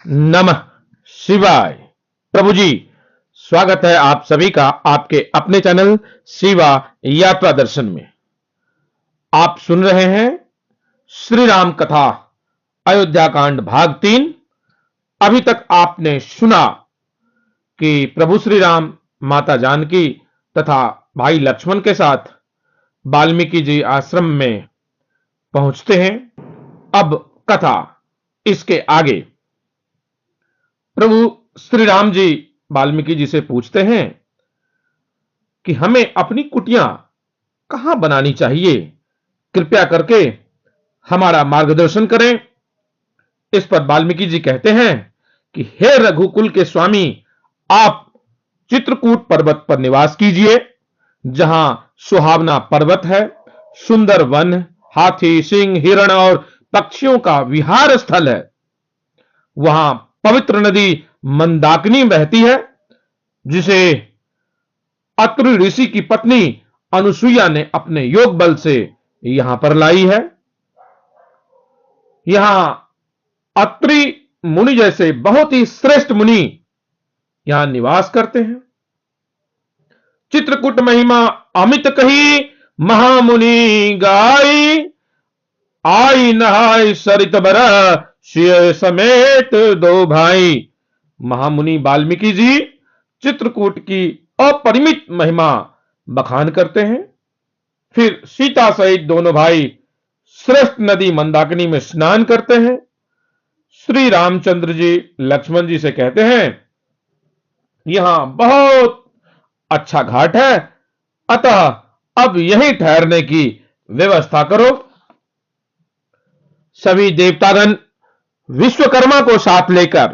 नमः शिवाय। प्रभु जी, स्वागत है आप सभी का आपके अपने चैनल शिवा यात्रा दर्शन में। आप सुन रहे हैं श्री राम कथा अयोध्या कांड भाग 3। अभी तक आपने सुना कि प्रभु श्री राम माता जानकी तथा भाई लक्ष्मण के साथ वाल्मीकि जी आश्रम में पहुंचते हैं। अब कथा इसके आगे। प्रभु श्री राम जी वाल्मीकि जी से पूछते हैं कि हमें अपनी कुटिया कहां बनानी चाहिए, कृपया करके हमारा मार्गदर्शन करें। इस पर वाल्मीकि जी कहते हैं कि हे रघुकुल के स्वामी, आप चित्रकूट पर्वत पर निवास कीजिए, जहां सुहावना पर्वत है, सुंदर वन, हाथी, सिंह, हिरण और पक्षियों का विहार स्थल है। वहां पवित्र नदी मंदाकिनी बहती है, जिसे अत्रि ऋषि की पत्नी अनुसुईया ने अपने योग बल से यहां पर लाई है। यहां अत्रि मुनि जैसे बहुत ही श्रेष्ठ मुनि यहां निवास करते हैं। चित्रकूट महिमा अमित कही, महामुनि गाई, आई नहाय सरित बरा, सिय समेत दो भाई। महामुनि वाल्मीकि जी चित्रकूट की अपरिमित महिमा बखान करते हैं। फिर सीता सहित दोनों भाई श्रेष्ठ नदी मंदाकिनी में स्नान करते हैं। श्री रामचंद्र जी लक्ष्मण जी से कहते हैं, यहां बहुत अच्छा घाट है, अतः अब यहीं ठहरने की व्यवस्था करो। सभी देवतागण विश्वकर्मा को साथ लेकर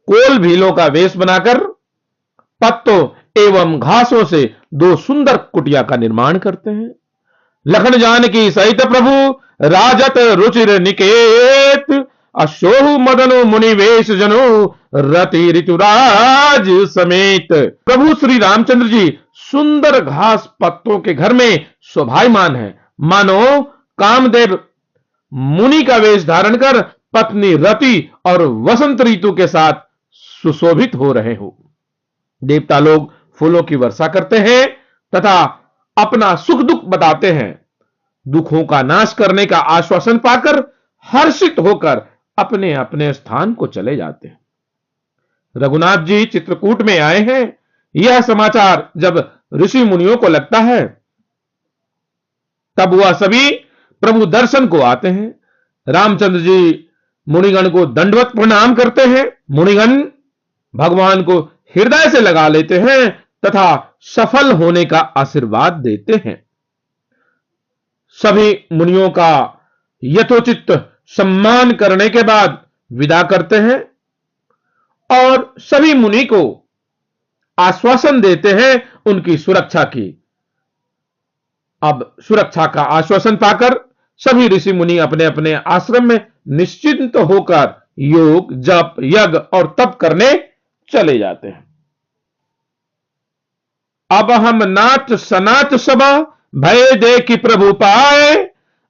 कोल भीलों का वेश बनाकर पत्तों एवं घासों से दो सुंदर कुटिया का निर्माण करते हैं। लखन जानकी सहित प्रभु राजत रुचिर निकेत, अशोहु मदनु मुनि वेश जनु, रति ऋतुराज समेत। प्रभु श्री रामचंद्र जी सुंदर घास पत्तों के घर में शोभायमान है, मानो कामदेव मुनि का वेश धारण कर पत्नी रति और वसंत ऋतु के साथ सुशोभित हो रहे हो। देवता लोग फूलों की वर्षा करते हैं तथा अपना सुख दुख बताते हैं। दुखों का नाश करने का आश्वासन पाकर हर्षित होकर अपने अपने स्थान को चले जाते हैं। रघुनाथ जी चित्रकूट में आए हैं, यह समाचार जब ऋषि मुनियों को लगता है, तब वह सभी प्रभु दर्शन को आते हैं। रामचंद्र जी मुनिगण को दंडवत प्रणाम करते हैं। मुनिगण भगवान को हृदय से लगा लेते हैं तथा सफल होने का आशीर्वाद देते हैं। सभी मुनियों का यथोचित सम्मान करने के बाद विदा करते हैं और सभी मुनि को आश्वासन देते हैं उनकी सुरक्षा की। अब सुरक्षा का आश्वासन पाकर सभी ऋषि मुनि अपने अपने आश्रम में निश्चिंत होकर योग, जप, यज्ञ और तप करने चले जाते हैं। अब हम नाच सनाच सबा, भय देखी प्रभु पाए,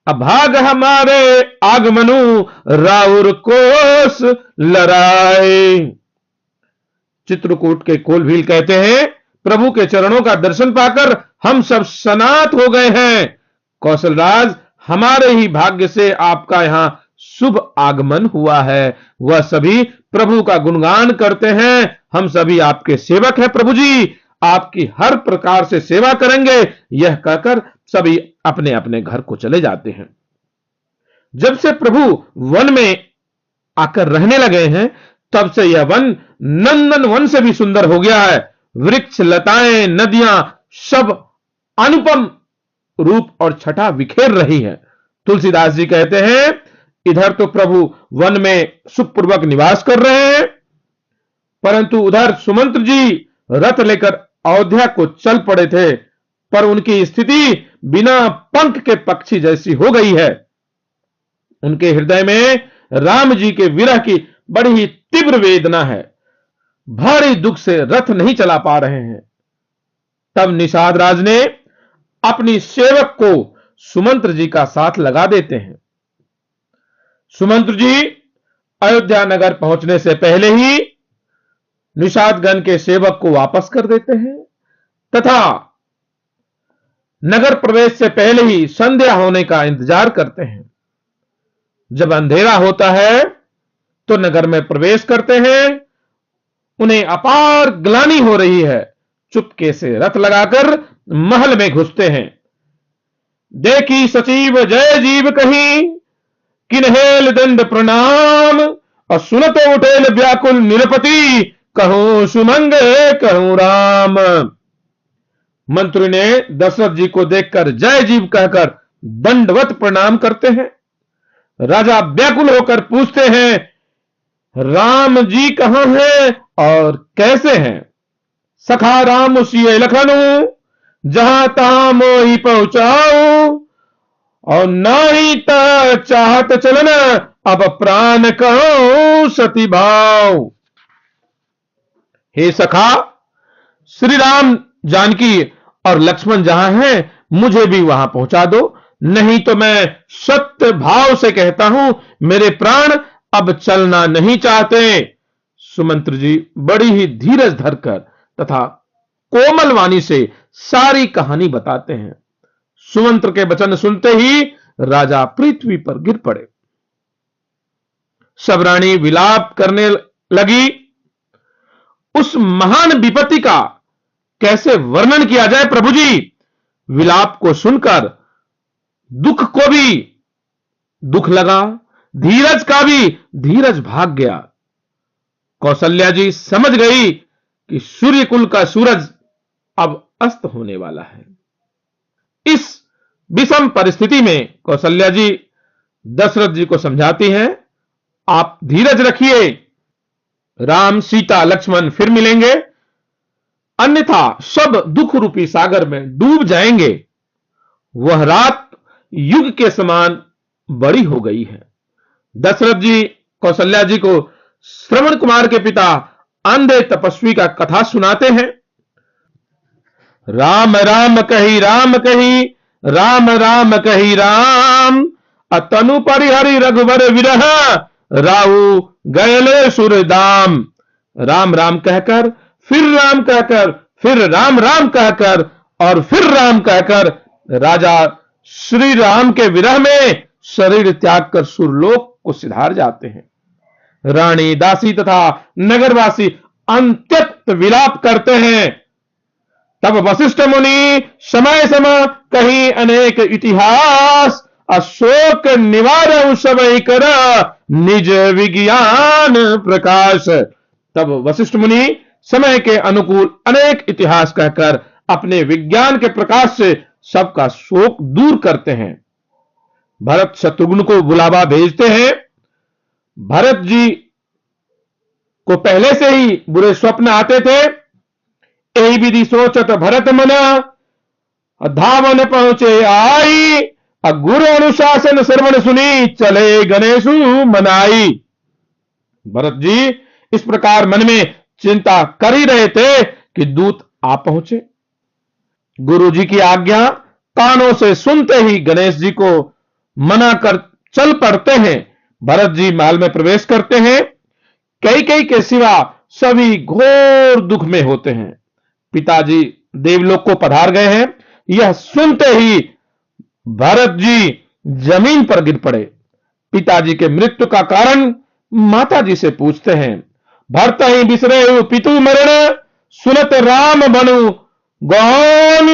अभाग हमारे आगमनु, राउर कोस लराए। चित्रकूट के कोलभील कहते हैं, प्रभु के चरणों का दर्शन पाकर हम सब सनात हो गए हैं। कौशलराज, हमारे ही भाग्य से आपका यहां शुभ आगमन हुआ है। वह सभी प्रभु का गुणगान करते हैं। हम सभी आपके सेवक हैं प्रभु जी, आपकी हर प्रकार से सेवा करेंगे। यह कहकर सभी अपने अपने घर को चले जाते हैं। जब से प्रभु वन में आकर रहने लगे हैं, तब से यह वन नंदन वन से भी सुंदर हो गया है। वृक्ष, लताएं, नदियां सब अनुपम रूप और छटा बिखेर रही है। तुलसीदास जी कहते हैं, इधर तो प्रभु वन में सुखपूर्वक निवास कर रहे हैं, परंतु उधर सुमंत्र जी रथ लेकर अयोध्या को चल पड़े थे, पर उनकी स्थिति बिना पंख के पक्षी जैसी हो गई है। उनके हृदय में राम जी के विरह की बड़ी ही तीव्र वेदना है। भारी दुख से रथ नहीं चला पा रहे हैं। तब निषाद राज ने अपनी सेवक को सुमंत्र जी का साथ लगा देते हैं। सुमंत्र जी अयोध्या नगर पहुंचने से पहले ही निषादगण के सेवक को वापस कर देते हैं तथा नगर प्रवेश से पहले ही संध्या होने का इंतजार करते हैं। जब अंधेरा होता है तो नगर में प्रवेश करते हैं। उन्हें अपार ग्लानि हो रही है, चुपके से रथ लगाकर महल में घुसते हैं। देखी सचिव जय जीव कहीं, किन्हेल दंड प्रणाम, और सुनत उठेल व्याकुल निरपति, कहूं सुमंग कहूं राम। मंत्री ने दशरथ जी को देखकर जय जीव कहकर दंडवत प्रणाम करते हैं। राजा व्याकुल होकर पूछते हैं, राम जी कहां हैं और कैसे हैं? सखा राम सिए लखनऊ, जहां तहां मोही पहुंचाओ, और नाही ता चाहत चलन, अब प्राण कहो सती भाव। हे सखा, श्री राम जानकी और लक्ष्मण जहां हैं, मुझे भी वहां पहुंचा दो, नहीं तो मैं सत्य भाव से कहता हूं, मेरे प्राण अब चलना नहीं चाहते। सुमंत्र जी बड़ी ही धीरज धरकर तथा कोमल वाणी से सारी कहानी बताते हैं। सुमंत्र के वचन सुनते ही राजा पृथ्वी पर गिर पड़े। सब रानी विलाप करने लगी। उस महान विपत्ति का कैसे वर्णन किया जाए प्रभु जी? विलाप को सुनकर दुख को भी दुख लगा, धीरज का भी धीरज भाग गया। कौशल्या जी समझ गई कि सूर्यकुल का सूरज अब अस्त होने वाला है। इस विषम परिस्थिति में कौशल्या जी दशरथ जी को समझाती हैं, आप धीरज रखिए, राम सीता लक्ष्मण फिर मिलेंगे, अन्यथा सब दुख रूपी सागर में डूब जाएंगे। वह रात युग के समान बड़ी हो गई है। दशरथ जी कौशल्या जी को श्रवण कुमार के पिता अंधे तपस्वी का कथा सुनाते हैं। राम राम कही राम कही, राम राम कही राम, अतनु परिहरि रघुवर विरह, राहु गयले सुरदाम। राम राम कहकर, फिर राम कहकर, फिर राम राम कहकर और फिर राम कहकर राजा श्री राम के विरह में शरीर त्याग कर सुरलोक को सिधार जाते हैं। रानी दासी तथा नगरवासी अंत्यत विलाप करते हैं। तब वशिष्ठ मुनि समय समय कहीं अनेक इतिहास, अशोक निवार समय कर निज विज्ञान प्रकाश। तब वशिष्ठ मुनि समय के अनुकूल अनेक इतिहास कहकर अपने विज्ञान के प्रकाश से सबका शोक दूर करते हैं। भरत शत्रुघ्न को बुलावा भेजते हैं। भरत जी को पहले से ही बुरे स्वप्न आते थे। यही विधि सोचत भरत मना, धावन पहुंचे आई, गुरु अनुशासन श्रवण सुनी, चले गणेशु मनाई। भरत जी इस प्रकार मन में चिंता कर ही रहे थे कि दूत आ पहुंचे। गुरु जी की आज्ञा कानों से सुनते ही गणेश जी को मना कर चल पड़ते हैं। भरत जी महल में प्रवेश करते हैं। कैकेयी के सिवा सभी घोर दुख में होते हैं। पिताजी देवलोक को पधार गए हैं, यह सुनते ही भरत जी जमीन पर गिर पड़े। पिताजी के मृत्यु का कारण माता जी से पूछते हैं। भरत ही बिसरे पितु मरण, सुनत राम बनु गौन,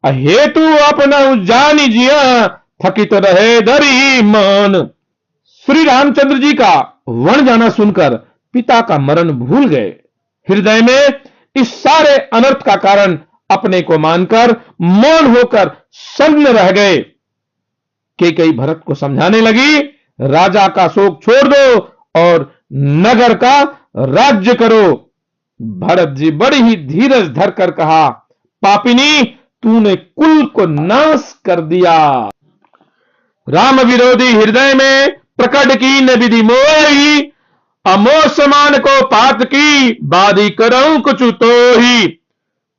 हेतु अपना जानी जिया, थकित रहे धरी मान। श्री रामचंद्र जी का वन जाना सुनकर पिता का मरण भूल गए। हृदय में इस सारे अनर्थ का कारण अपने को मानकर मौन होकर सन्न रह गए। कैकेयी भरत को समझाने लगी, राजा का शोक छोड़ दो और नगर का राज्य करो। भरत जी बड़ी ही धीरज धरकर कहा, पापिनी तूने कुल को नाश कर दिया। राम विरोधी हृदय में प्रकट की न विधि मोही, अमोह समान को पात की, बादी करऊं कुछ तो ही।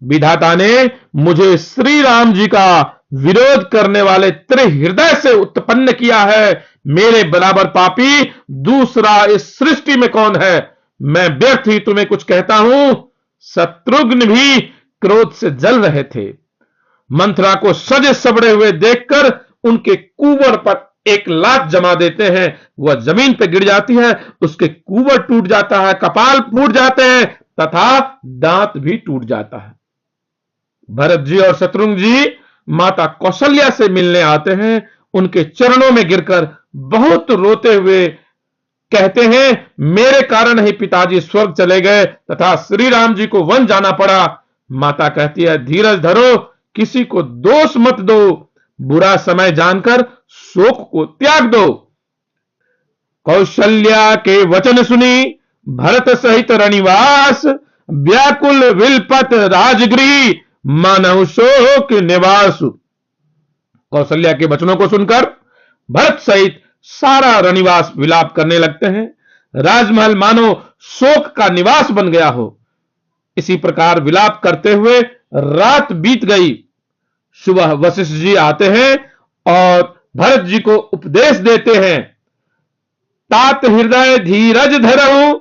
विधाता ने मुझे श्री राम जी का विरोध करने वाले तेरे हृदय से उत्पन्न किया है। मेरे बराबर पापी दूसरा इस सृष्टि में कौन है? मैं व्यर्थ ही तुम्हें कुछ कहता हूं। शत्रुघ्न भी क्रोध से जल रहे थे। मंथरा को सजे सबड़े हुए देखकर उनके कुंवर पर एक लात जमा देते हैं। वह जमीन पर गिर जाती है, उसके कुंवर टूट जाता है, कपाल फूट जाते हैं तथा दांत भी टूट जाता है। भरत जी और शत्रुघ्न जी माता कौशल्या से मिलने आते हैं। उनके चरणों में गिरकर बहुत रोते हुए कहते हैं, मेरे कारण ही पिताजी स्वर्ग चले गए तथा श्री राम जी को वन जाना पड़ा। माता कहती है, धीरज धरो, किसी को दोष मत दो, बुरा समय जानकर शोक को त्याग दो। कौशल्या के वचन सुनी भरत सहित रनिवास, व्याकुल विलपत राजगृह मानव शोक निवास। कौशल्या के वचनों को सुनकर भरत सहित सारा रनिवास विलाप करने लगते हैं। राजमहल मानो शोक का निवास बन गया हो। इसी प्रकार विलाप करते हुए रात बीत गई। सुबह वशिष्ठ जी आते हैं और भरत जी को उपदेश देते हैं। तात हृदय धीरज धरहूं,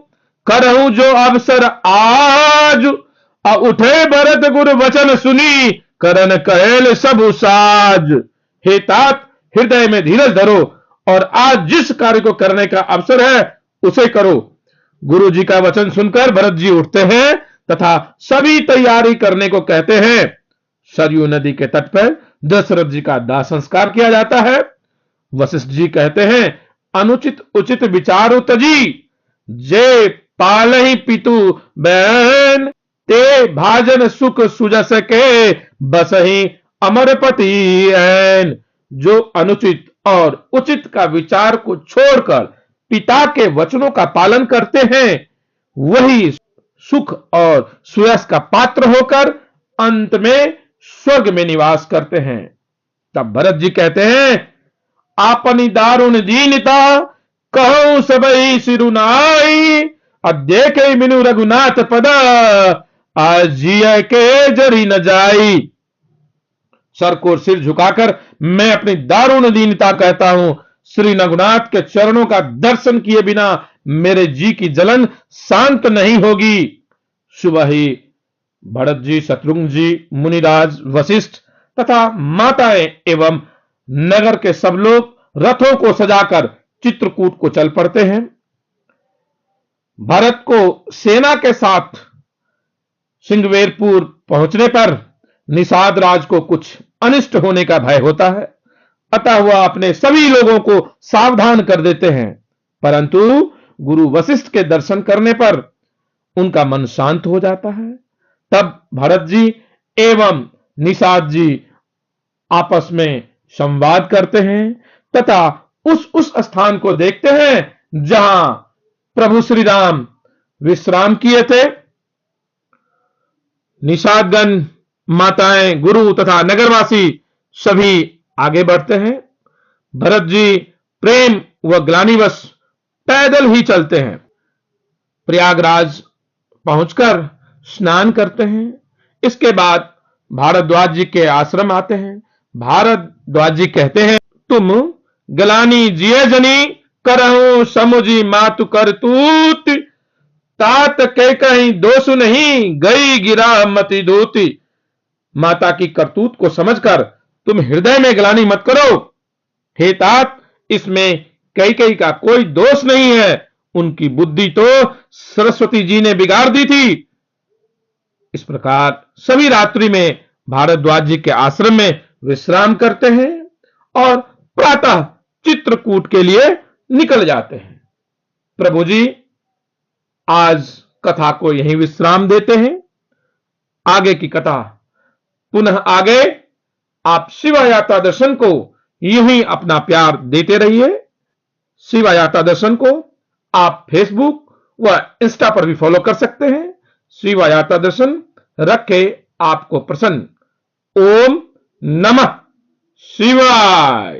करहूं जो अवसर आज, उठे भरत गुरु वचन सुनी, करन कहेल सब साज। हे तात, हृदय में धीरज धरो और आज जिस कार्य को करने का अवसर है उसे करो। गुरु जी का वचन सुनकर भरत जी उठते हैं तथा सभी तैयारी करने को कहते हैं। सरयू नदी के तट पर दशरथ जी का दाह संस्कार किया जाता है। वशिष्ठ जी कहते हैं, अनुचित उचित विचारो तजी, जे पालहि पितु बैन, ते भाजन सुख सुजस के, बसहि अमरपति ऐन। जो अनुचित और उचित का विचार को छोड़कर पिता के वचनों का पालन करते हैं, वही सुख और सुयश का पात्र होकर अंत में स्वर्ग में निवास करते हैं। तब भरत जी कहते हैं, आपनी दारुण दीनता, कहूं सबई सिरुनाई, देखे बिनु रघुनाथ पद, आज जिय के जरी न जाई। सर को सिर झुकाकर मैं अपनी दारुण दीनता कहता हूं। श्री रघुनाथ के चरणों का दर्शन किए बिना मेरे जी की जलन शांत नहीं होगी। सुबह ही भरत जी, शत्रुघ्न जी, मुनिराज वशिष्ठ तथा माताएं एवं नगर के सब लोग रथों को सजाकर चित्रकूट को चल पड़ते हैं। भरत को सेना के साथ सिंगवेरपुर पहुंचने पर निषाद राज को कुछ अनिष्ट होने का भय होता है, अतः वह अपने सभी लोगों को सावधान कर देते हैं। परंतु गुरु वशिष्ठ के दर्शन करने पर उनका मन शांत हो जाता है। तब भरत जी एवं निषाद जी आपस में संवाद करते हैं तथा उस स्थान को देखते हैं जहां प्रभु श्री राम विश्राम किए थे। निषादगण, माताएं, गुरु तथा नगरवासी सभी आगे बढ़ते हैं। भरत जी प्रेम व ग्लानिवश पैदल ही चलते हैं। प्रयागराज पहुंचकर स्नान करते हैं। इसके बाद भारद्वाज जी के आश्रम आते हैं। भारद्वाज जी कहते हैं, तुम गलानी जिये जनी, करहूं समुझी मातु करतूत, तात के कहीं दोष नहीं, गई गिरा मति दूती। माता की करतूत को समझकर तुम हृदय में ग्लानि मत करो। हे तात, इसमें कैकेयी का कोई दोष नहीं है, उनकी बुद्धि तो सरस्वती जी ने बिगाड़ दी थी। इस प्रकार सभी रात्रि में भारद्वाज जी के आश्रम में विश्राम करते हैं और प्रातः चित्रकूट के लिए निकल जाते हैं। प्रभु जी आज कथा को यहीं विश्राम देते हैं। आगे की कथा पुनः आगे। आप शिवा यात्रा दर्शन को यूं ही अपना प्यार देते रहिए। शिवा यात्रा दर्शन को आप फेसबुक व इंस्टा पर भी फॉलो कर सकते हैं। शिवा यात्रा दर्शन रखे आपको प्रसन्न। ओम नमः शिवाय।